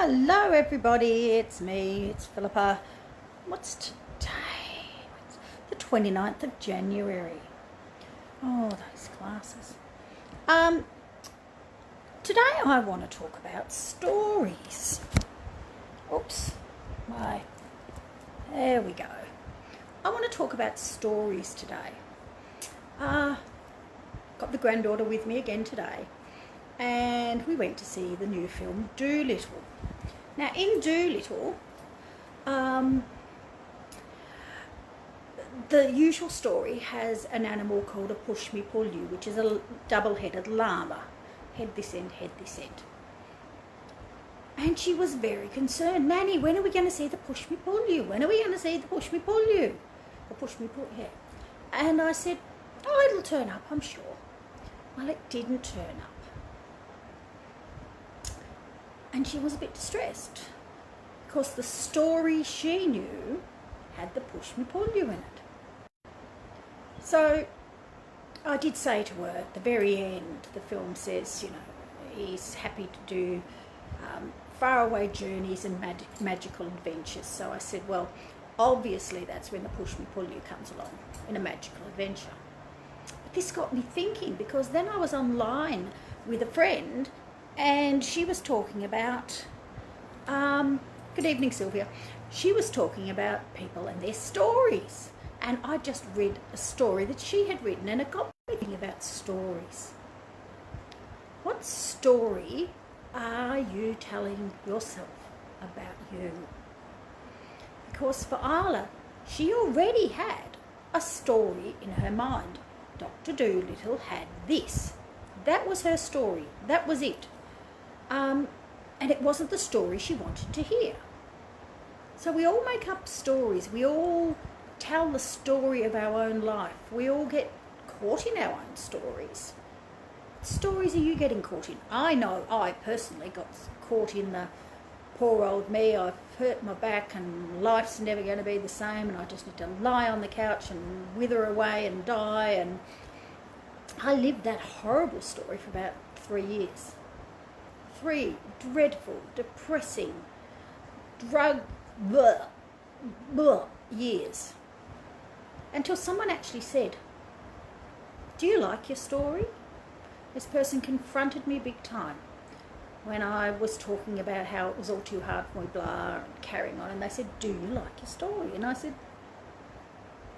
Hello everybody, it's me, it's Philippa. What's today? It's the 29th of January. Oh, those classes. Today I want to talk about stories. Oops, there we go. I want to talk about stories today. Got the granddaughter with me again today, and we went to see the new film Dolittle. Now, in Dolittle, the usual story has an animal called a push-me-pull-you, which is a double-headed llama. Head this end, head this end. And she was very concerned. Nanny, when are we going to see the push-me-pull-you? When are we going to see the push-me-pull-you? The push-me-pull, yeah. And I said, oh, it'll turn up, I'm sure. Well, it didn't turn up. And she was a bit distressed because the story she knew had the push-me-pull-you in it. So I did say to her at the very end, the film says, he's happy to do faraway journeys and magical adventures. So I said, well, obviously that's when the push-me-pull-you comes along, in a magical adventure. But this got me thinking, because then I was online with a friend and she was talking about, good evening Sylvia, she was talking about people and their stories. And I just read a story that she had written, and it got me thinking about stories. What story are you telling yourself about you? Because for Isla, she already had a story in her mind. Dr. Dolittle had this. That was her story. That was it. And it wasn't the story she wanted to hear. So we all make up stories. We all tell the story of our own life. We all get caught in our own stories. What stories are you getting caught in? I know I personally got caught in the poor old me. I've hurt my back and life's never going to be the same, and I just need to lie on the couch and wither away and die. And I lived that horrible story for about 3 years. 3 dreadful, depressing, drug years. Until someone actually said, do you like your story? This person confronted me big time when I was talking about how it was all too hard for me, blah, and carrying on. And they said, do you like your story? And I said,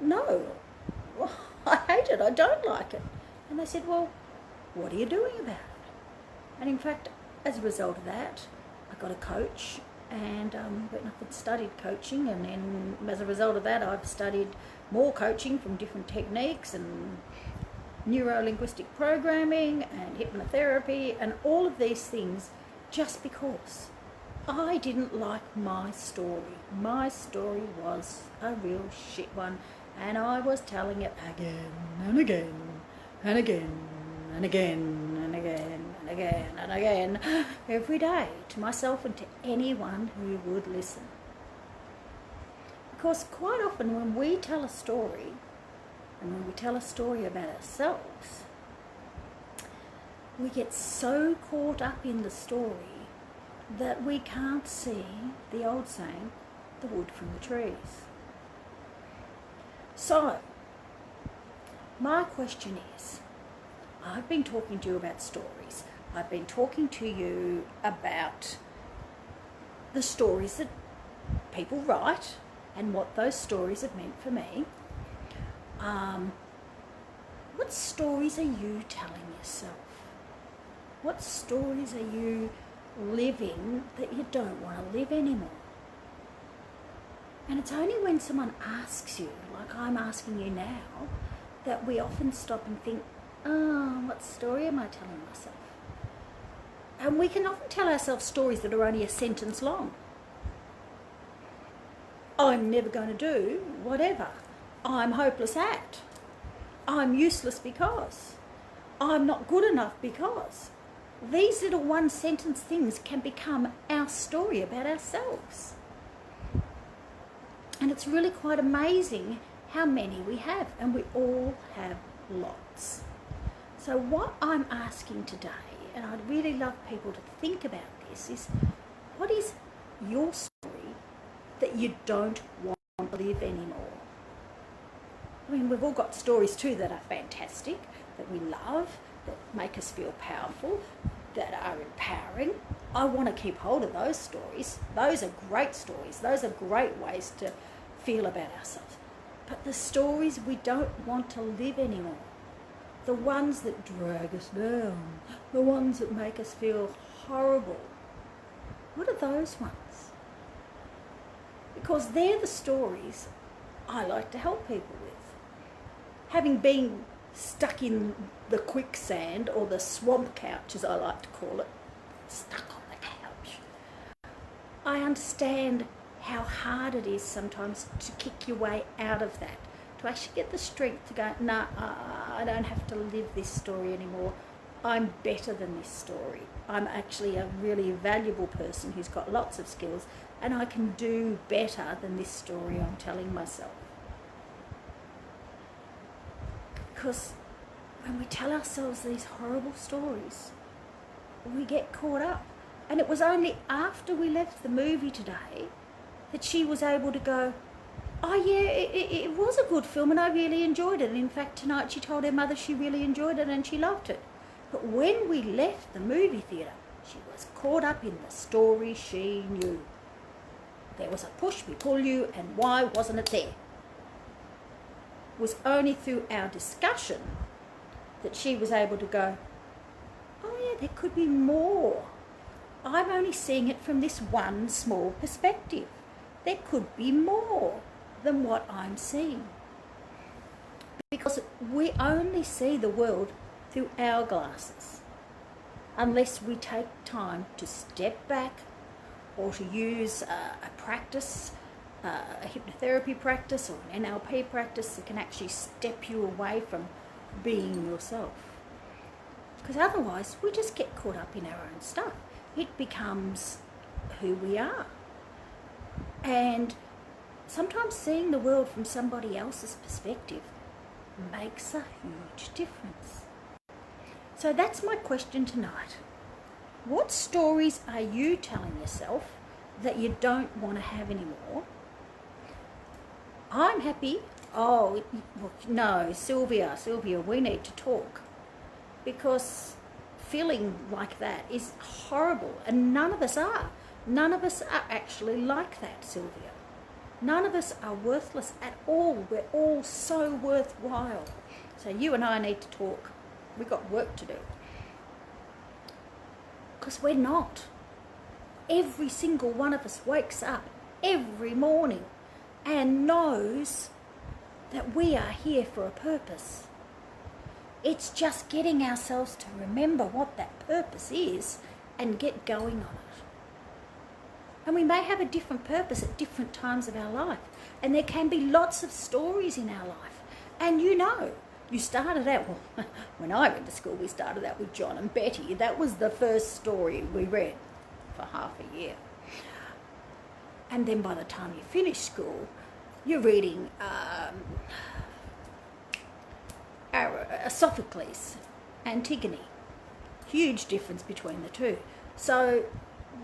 no, I hate it, I don't like it. And they said, well, what are you doing about it? And in fact, as a result of that, I got a coach and went up and studied coaching, and then as a result of that I've studied more coaching from different techniques and neuro-linguistic programming and hypnotherapy and all of these things, just because I didn't like my story. My story was a real shit one, and I was telling it again and again and again and again and again and again and again every day, to myself and to anyone who would listen. Because quite often when we tell a story, and when we tell a story about ourselves, we get so caught up in the story that we can't see, the old saying, the wood from the trees. So, my question is, I've been talking to you about stories. I've been talking to you about the stories that people write and what those stories have meant for me. What stories are you telling yourself? What stories are you living that you don't want to live anymore? And it's only when someone asks you, like I'm asking you now, that we often stop and think, oh, what story am I telling myself? And we can often tell ourselves stories that are only a sentence long. I'm never going to do whatever. I'm hopeless at. I'm useless because. I'm not good enough because. These little one sentence things can become our story about ourselves. And it's really quite amazing how many we have, and we all have lots. So what I'm asking today, and I'd really love people to think about this, is What is your story that you don't want to live anymore? I mean, we've all got stories too that are fantastic, that we love, that make us feel powerful, that are empowering. I want to keep hold of those stories. Those are great stories. Those are great ways to feel about ourselves. But the stories we don't want to live anymore, the ones that drag us down, the ones that make us feel horrible, what are those ones? Because they're the stories I like to help people with. Having been stuck in the quicksand, or the swamp couch as I like to call it, stuck on the couch, I understand how hard it is sometimes to kick your way out of that, to actually get the strength to go, nah, I don't have to live this story anymore. I'm better than this story. I'm actually a really valuable person who's got lots of skills, and I can do better than this story I'm telling myself. Because when we tell ourselves these horrible stories, we get caught up. And it was only after we left the movie today that she was able to go, oh yeah, it was a good film and I really enjoyed it. And in fact, tonight she told her mother she really enjoyed it and she loved it. But when we left the movie theatre, she was caught up in the story she knew. There was a push me, pull you, and why wasn't it there? It was only through our discussion that she was able to go, oh yeah, there could be more. I'm only seeing it from this one small perspective. There could be more than what I'm seeing. Because we only see the world through our glasses, unless we take time to step back or to use a practice, a hypnotherapy practice or an NLP practice that can actually step you away from being yourself. Because otherwise we just get caught up in our own stuff. It becomes who we are. And sometimes seeing the world from somebody else's perspective makes a huge difference. So that's my question tonight. What stories are you telling yourself that you don't want to have anymore? I'm happy. Oh, no, Sylvia, we need to talk. Because feeling like that is horrible, and none of us are. None of us are actually like that, Sylvia. None of us are worthless at all. We're all so worthwhile. So you and I need to talk. We've got work to do. Because we're not. Every single one of us wakes up every morning and knows that we are here for a purpose. It's just getting ourselves to remember what that purpose is and get going on it. And we may have a different purpose at different times of our life. And there can be lots of stories in our life. And you started out, well, when I went to school, we started out with John and Betty. That was the first story we read for half a year. And then by the time you finish school, you're reading Sophocles, Antigone. Huge difference between the two. So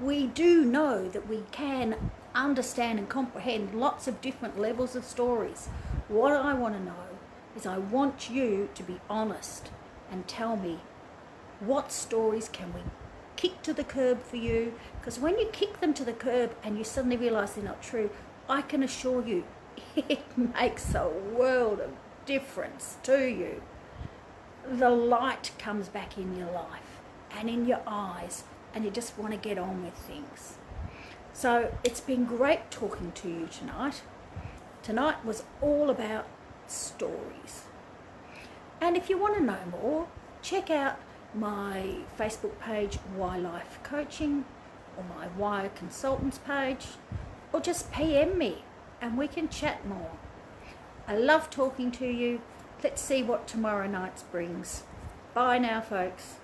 we do know that we can understand and comprehend lots of different levels of stories. What I want to know is I want you to be honest and tell me what stories can we kick to the curb for you, because when you kick them to the curb and you suddenly realise they're not true, I can assure you it makes a world of difference to you. The light comes back in your life and in your eyes, and you just want to get on with things. So it's been great talking to you tonight. Tonight was all about stories. And if you want to know more, check out my Facebook page, Why Life Coaching, or my Why Consultants page, or just PM me and we can chat more. I love talking to you. Let's see what tomorrow night brings. Bye now, folks.